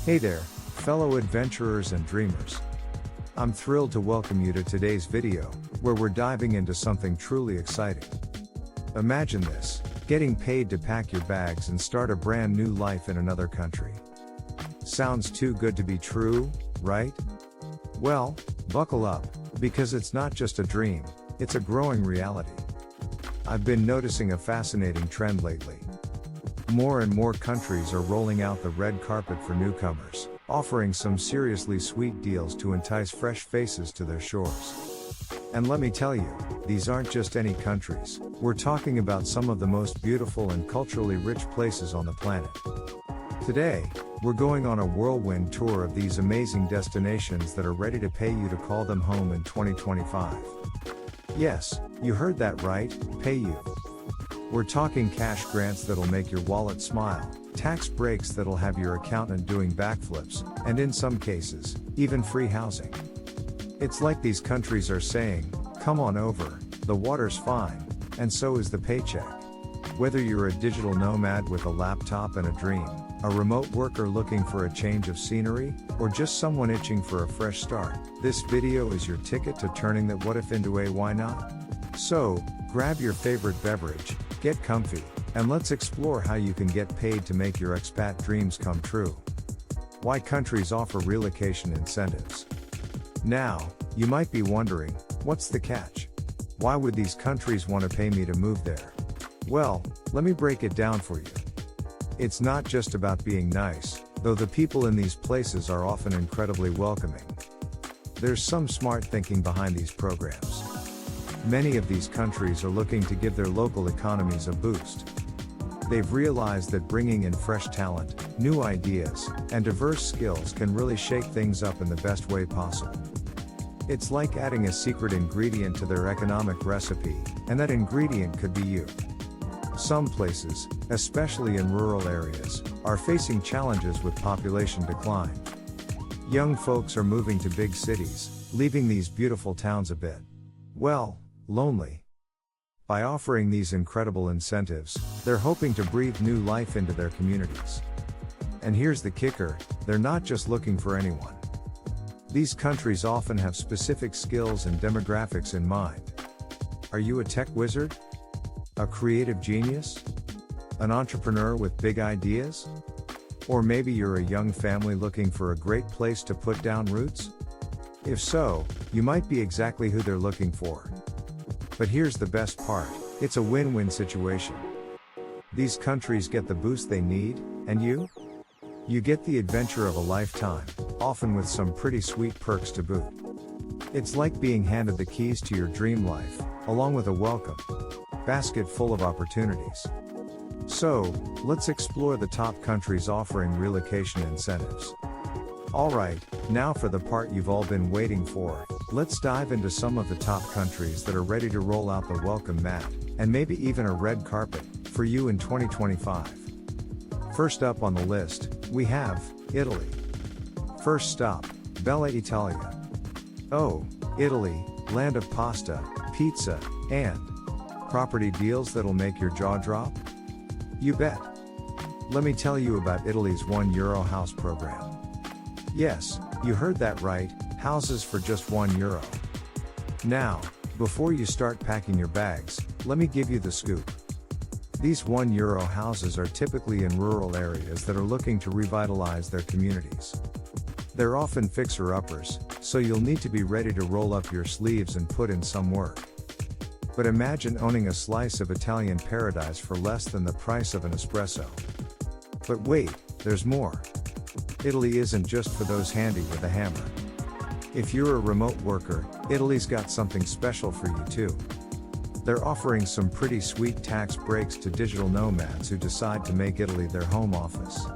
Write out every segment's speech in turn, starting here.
Hey there, fellow adventurers and dreamers. I'm thrilled to welcome you to today's video, where we're diving into something truly exciting. Imagine this, getting paid to pack your bags and start a brand new life in another country. Sounds too good to be true, right? Well, buckle up, because it's not just a dream, it's a growing reality. I've been noticing a fascinating trend lately. More and more countries are rolling out the red carpet for newcomers, offering some seriously sweet deals to entice fresh faces to their shores. And let me tell you, these aren't just any countries, we're talking about some of the most beautiful and culturally rich places on the planet. Today, we're going on a whirlwind tour of these amazing destinations that are ready to pay you to call them home in 2025. Yes, you heard that right, pay you. We're talking cash grants that'll make your wallet smile, tax breaks that'll have your accountant doing backflips, and in some cases, even free housing. It's like these countries are saying, come on over, the water's fine, and so is the paycheck. Whether you're a digital nomad with a laptop and a dream, a remote worker looking for a change of scenery, or just someone itching for a fresh start, this video is your ticket to turning that what if into a why not. So, grab your favorite beverage, get comfy, and let's explore how you can get paid to make your expat dreams come true. Why countries offer relocation incentives. Now, you might be wondering, what's the catch? Why would these countries want to pay me to move there? Well, let me break it down for you. It's not just about being nice, though the people in these places are often incredibly welcoming. There's some smart thinking behind these programs. Many of these countries are looking to give their local economies a boost. They've realized that bringing in fresh talent, new ideas, and diverse skills can really shake things up in the best way possible. It's like adding a secret ingredient to their economic recipe, and that ingredient could be you. Some places, especially in rural areas, are facing challenges with population decline. Young folks are moving to big cities, leaving these beautiful towns a bit, well, lonely. By offering these incredible incentives, they're hoping to breathe new life into their communities. And here's the kicker, they're not just looking for anyone. These countries often have specific skills and demographics in mind. Are you a tech wizard? A creative genius? An entrepreneur with big ideas? Or maybe you're a young family looking for a great place to put down roots? If so, you might be exactly who they're looking for. But here's the best part, it's a win-win situation. These countries get the boost they need, and you? You get the adventure of a lifetime, often with some pretty sweet perks to boot. It's like being handed the keys to your dream life, along with a welcome basket full of opportunities. So, let's explore the top countries offering relocation incentives. Alright, now for the part you've all been waiting for, let's dive into some of the top countries that are ready to roll out the welcome mat, and maybe even a red carpet, for you in 2025. First up on the list, we have Italy. First stop, Bella Italia. Oh, Italy, land of pasta, pizza, and property deals that'll make your jaw drop? You bet. Let me tell you about Italy's €1 house program. Yes, you heard that right, houses for just €1. Now, before you start packing your bags, let me give you the scoop. These €1 houses are typically in rural areas that are looking to revitalize their communities. They're often fixer-uppers, so you'll need to be ready to roll up your sleeves and put in some work. But imagine owning a slice of Italian paradise for less than the price of an espresso. But wait, there's more. Italy isn't just for those handy with a hammer. If you're a remote worker, Italy's got something special for you too. They're offering some pretty sweet tax breaks to digital nomads who decide to make Italy their home office.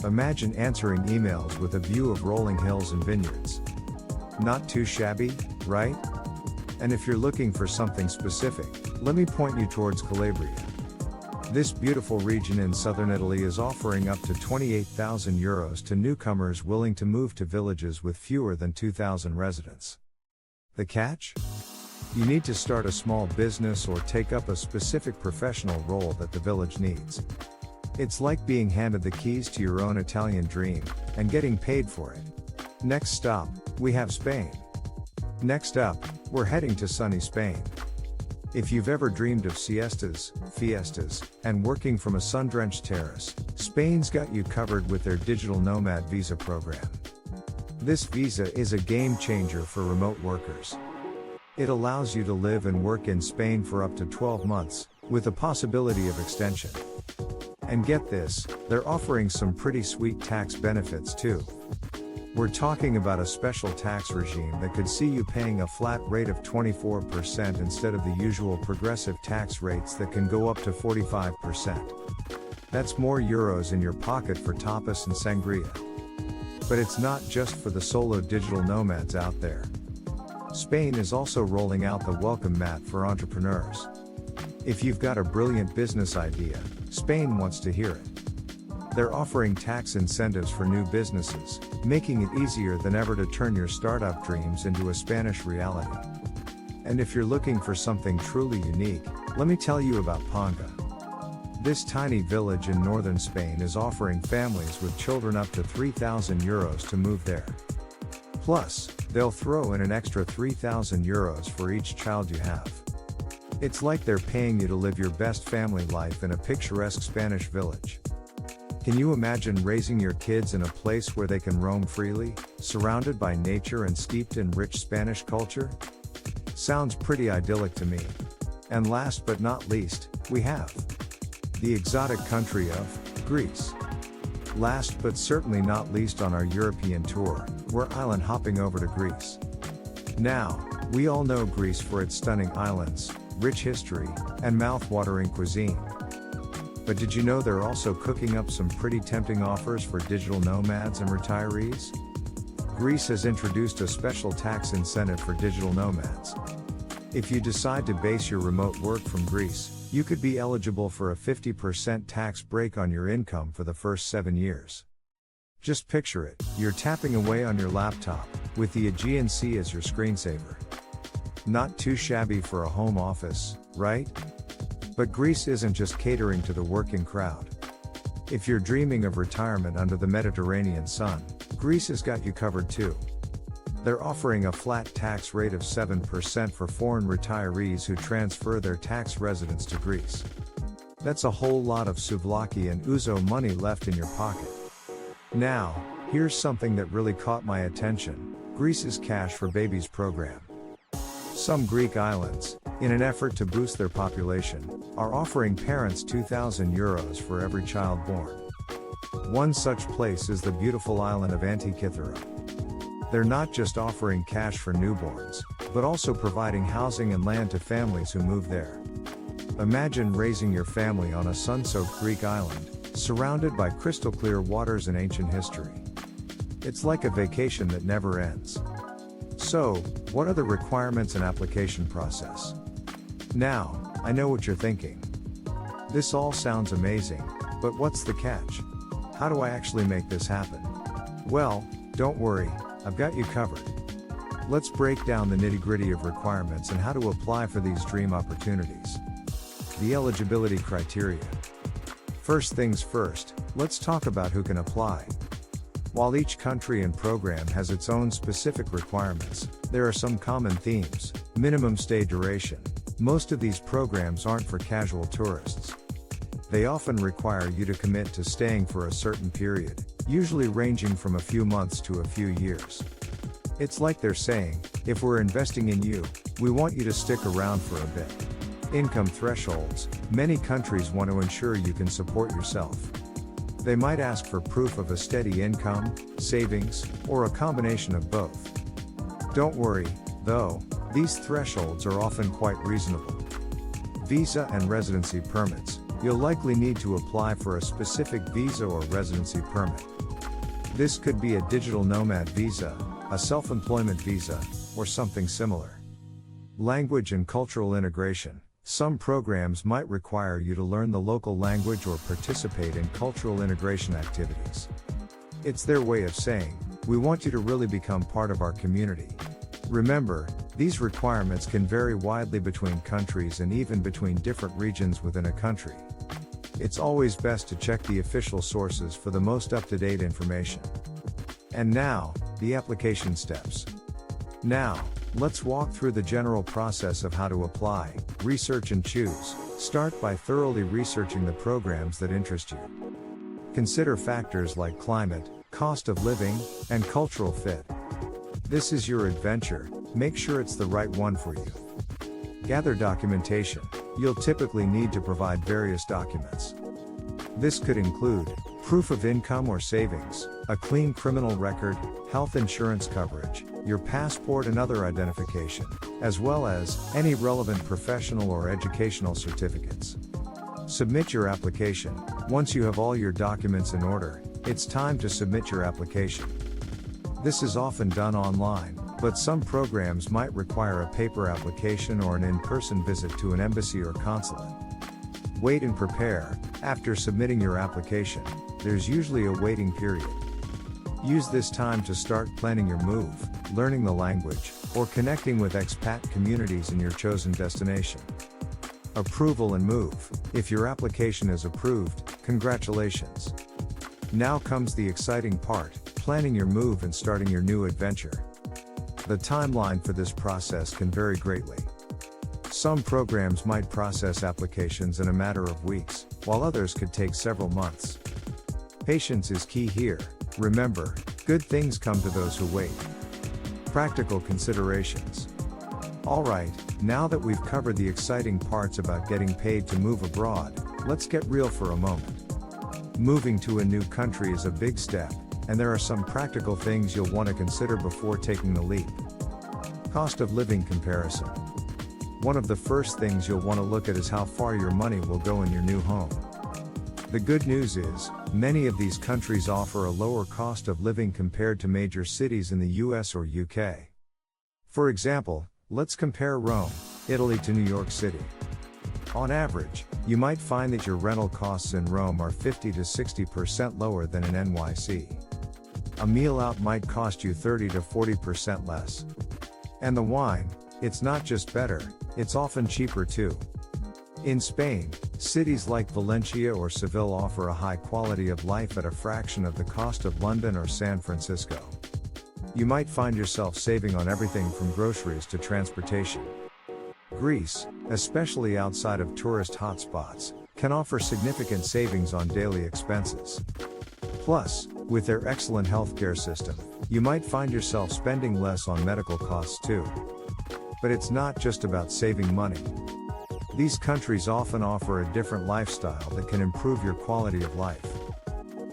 Imagine answering emails with a view of rolling hills and vineyards. Not too shabby, right? And if you're looking for something specific, let me point you towards Calabria. This beautiful region in southern Italy is offering up to €28,000 to newcomers willing to move to villages with fewer than 2,000 residents. The catch? You need to start a small business or take up a specific professional role that the village needs. It's like being handed the keys to your own Italian dream, and getting paid for it. Next stop, we have Spain. Next up, we're heading to sunny Spain. If you've ever dreamed of siestas, fiestas, and working from a sun-drenched terrace, Spain's got you covered with their digital nomad visa program. This visa is a game changer for remote workers. It allows you to live and work in Spain for up to 12 months, with a possibility of extension. And get this, they're offering some pretty sweet tax benefits too. We're talking about a special tax regime that could see you paying a flat rate of 24% instead of the usual progressive tax rates that can go up to 45%. That's more euros in your pocket for tapas and sangria. But it's not just for the solo digital nomads out there. Spain is also rolling out the welcome mat for entrepreneurs. If you've got a brilliant business idea, Spain wants to hear it. They're offering tax incentives for new businesses, making it easier than ever to turn your startup dreams into a Spanish reality. And if you're looking for something truly unique, let me tell you about Panga. This tiny village in northern Spain is offering families with children up to 3,000 euros to move there. Plus, they'll throw in an extra 3,000 euros for each child you have. It's like they're paying you to live your best family life in a picturesque Spanish village. Can you imagine raising your kids in a place where they can roam freely, surrounded by nature and steeped in rich Spanish culture? Sounds pretty idyllic to me. And last but not least, we have the exotic country of Greece. Last but certainly not least on our European tour, we're island hopping over to Greece. Now, we all know Greece for its stunning islands, rich history, and mouth-watering cuisine. But did you know they're also cooking up some pretty tempting offers for digital nomads and retirees? Greece has introduced a special tax incentive for digital nomads. If you decide to base your remote work from Greece, you could be eligible for a 50% tax break on your income for the first 7 years. Just picture it, you're tapping away on your laptop, with the Aegean Sea as your screensaver. Not too shabby for a home office, right? But Greece isn't just catering to the working crowd. If you're dreaming of retirement under the Mediterranean sun, Greece has got you covered too. They're offering a flat tax rate of 7% for foreign retirees who transfer their tax residence to Greece. That's a whole lot of souvlaki and ouzo money left in your pocket. Now, here's something that really caught my attention: Greece's Cash for Babies program. Some Greek islands, in an effort to boost their population, are offering parents 2,000 euros for every child born. One such place is the beautiful island of Antikythera. They're not just offering cash for newborns, but also providing housing and land to families who move there. Imagine raising your family on a sun-soaked Greek island, surrounded by crystal-clear waters and ancient history. It's like a vacation that never ends. So, what are the requirements and application process? Now, I know what you're thinking. This all sounds amazing, but what's the catch? How do I actually make this happen? Well, don't worry, I've got you covered. Let's break down the nitty-gritty of requirements and how to apply for these dream opportunities. The eligibility criteria. First things first, let's talk about who can apply. While each country and program has its own specific requirements, there are some common themes. Minimum stay duration. Most of these programs aren't for casual tourists. They often require you to commit to staying for a certain period, usually ranging from a few months to a few years. It's like they're saying, if we're investing in you, we want you to stick around for a bit. Income thresholds. Many countries want to ensure you can support yourself. They might ask for proof of a steady income, savings, or a combination of both. Don't worry, though, these thresholds are often quite reasonable. Visa and residency permits. You'll likely need to apply for a specific visa or residency permit. This could be a digital nomad visa, a self-employment visa, or something similar. Language and cultural integration. Some programs might require you to learn the local language or participate in cultural integration activities. It's their way of saying, we want you to really become part of our community. Remember, these requirements can vary widely between countries and even between different regions within a country. it's always best to check the official sources for the most up-to-date information. And now, the application steps. Now, let's walk through the general process of how to apply, research and choose. Start by thoroughly researching the programs that interest you. Consider factors like climate, cost of living, and cultural fit. This is your adventure, make sure it's the right one for you. Gather documentation. You'll typically need to provide various documents. This could include proof of income or savings, a clean criminal record, health insurance coverage, your passport and other identification, as well as any relevant professional or educational certificates. Submit your application. Once you have all your documents in order, it's time to submit your application. This is often done online, but some programs might require a paper application or an in-person visit to an embassy or consulate. Wait and prepare. After submitting your application, there's usually a waiting period. Use this time to start planning your move, learning the language, or connecting with expat communities in your chosen destination. Approval and move. If your application is approved, congratulations. Now comes the exciting part, planning your move and starting your new adventure. The timeline for this process can vary greatly. Some programs might process applications in a matter of weeks, while others could take several months. Patience is key here. Remember, good things come to those who wait. Practical considerations. Alright, now that we've covered the exciting parts about getting paid to move abroad, let's get real for a moment. Moving to a new country is a big step, and there are some practical things you'll want to consider before taking the leap. Cost of living comparison. One of the first things you'll want to look at is how far your money will go in your new home. The good news is, many of these countries offer a lower cost of living compared to major cities in the US or UK. For example, let's compare Rome, Italy to New York City. On average, you might find that your rental costs in Rome are 50 to 60% lower than in NYC. A meal out might cost you 30 to 40% less. And the wine, it's not just better, it's often cheaper too. In Spain, cities like Valencia or Seville offer a high quality of life at a fraction of the cost of London or San Francisco. You might find yourself saving on everything from groceries to transportation. Greece, especially outside of tourist hotspots, can offer significant savings on daily expenses. Plus, with their excellent healthcare system, you might find yourself spending less on medical costs too. But it's not just about saving money. These countries often offer a different lifestyle that can improve your quality of life.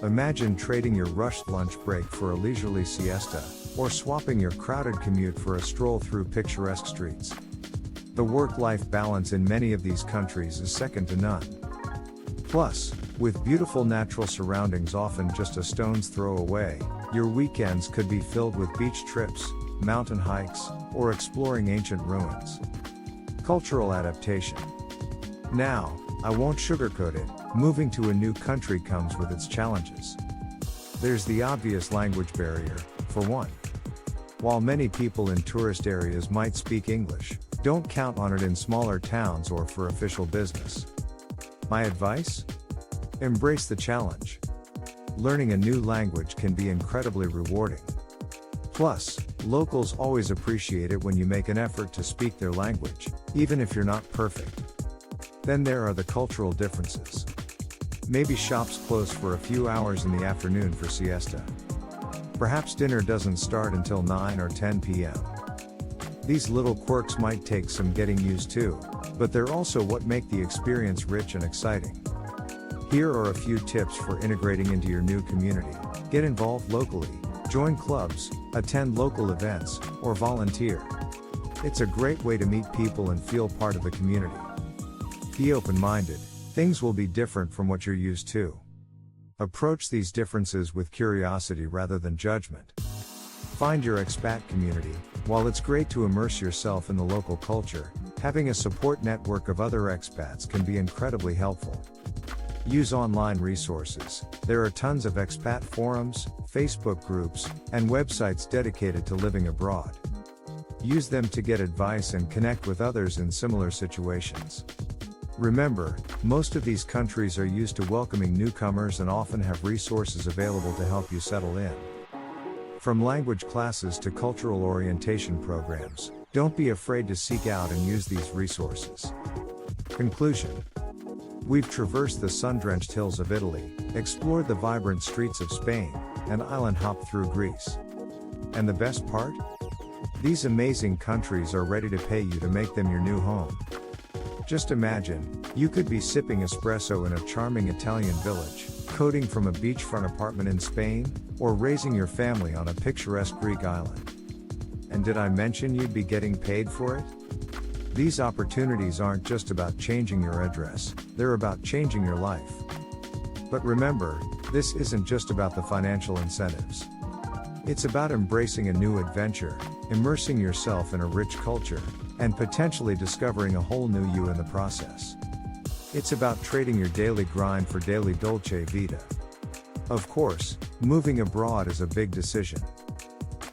Imagine trading your rushed lunch break for a leisurely siesta, or swapping your crowded commute for a stroll through picturesque streets. The work-life balance in many of these countries is second to none. Plus, with beautiful natural surroundings often just a stone's throw away, your weekends could be filled with beach trips, mountain hikes, or exploring ancient ruins. Cultural adaptation. Now, I won't sugarcoat it, moving to a new country comes with its challenges. There's the obvious language barrier, for one. While many people in tourist areas might speak English, don't count on it in smaller towns or for official business. My advice? Embrace the challenge. Learning a new language can be incredibly rewarding. Plus, locals always appreciate it when you make an effort to speak their language, even if you're not perfect. Then there are the cultural differences. Maybe shops close for a few hours in the afternoon for siesta. Perhaps dinner doesn't start until 9 or 10 p.m. These little quirks might take some getting used to, but they're also what make the experience rich and exciting. Here are a few tips for integrating into your new community. Get involved locally, join clubs, attend local events, or volunteer. It's a great way to meet people and feel part of the community. Be open-minded, things will be different from what you're used to. Approach these differences with curiosity rather than judgment. Find your expat community. While it's great to immerse yourself in the local culture, having a support network of other expats can be incredibly helpful. Use online resources. There are tons of expat forums, Facebook groups, and websites dedicated to living abroad. Use them to get advice and connect with others in similar situations. Remember, most of these countries are used to welcoming newcomers and often have resources available to help you settle in. From language classes to cultural orientation programs, don't be afraid to seek out and use these resources. Conclusion. We've traversed the sun-drenched hills of Italy, explored the vibrant streets of Spain, and island hopped through Greece. And the best part? These amazing countries are ready to pay you to make them your new home. Just imagine, you could be sipping espresso in a charming Italian village, coding from a beachfront apartment in Spain, or raising your family on a picturesque Greek island. And did I mention you'd be getting paid for it? These opportunities aren't just about changing your address, they're about changing your life. But remember, this isn't just about the financial incentives. It's about embracing a new adventure, immersing yourself in a rich culture, and potentially discovering a whole new you in the process. It's about trading your daily grind for daily dolce vita. Of course, moving abroad is a big decision.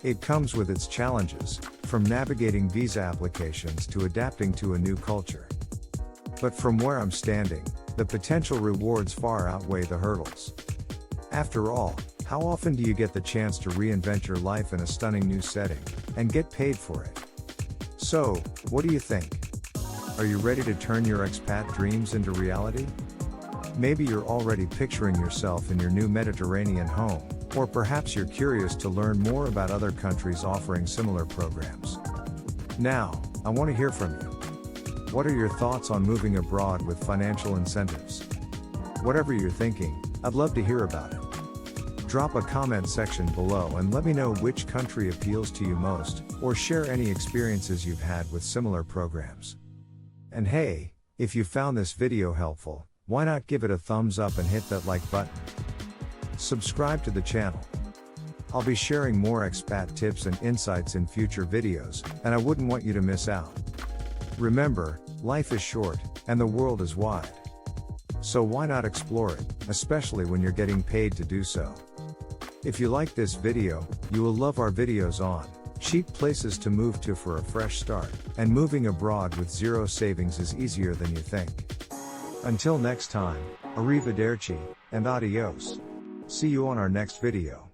It comes with its challenges, from navigating visa applications to adapting to a new culture. But from where I'm standing, the potential rewards far outweigh the hurdles. After all, how often do you get the chance to reinvent your life in a stunning new setting, and get paid for it? So, what do you think? Are you ready to turn your expat dreams into reality? Maybe you're already picturing yourself in your new Mediterranean home, or perhaps you're curious to learn more about other countries offering similar programs. Now, I want to hear from you. What are your thoughts on moving abroad with financial incentives? Whatever you're thinking, I'd love to hear about it. Drop a comment section below and let me know which country appeals to you most, or share any experiences you've had with similar programs. And hey, if you found this video helpful, why not give it a thumbs up and hit that like button? Subscribe to the channel. I'll be sharing more expat tips and insights in future videos, and I wouldn't want you to miss out. Remember, life is short, and the world is wide. So why not explore it, especially when you're getting paid to do so? If you like this video, you will love our videos on cheap places to move to for a fresh start, and moving abroad with zero savings is easier than you think. Until next time, arrivederci, and adios. See you on our next video.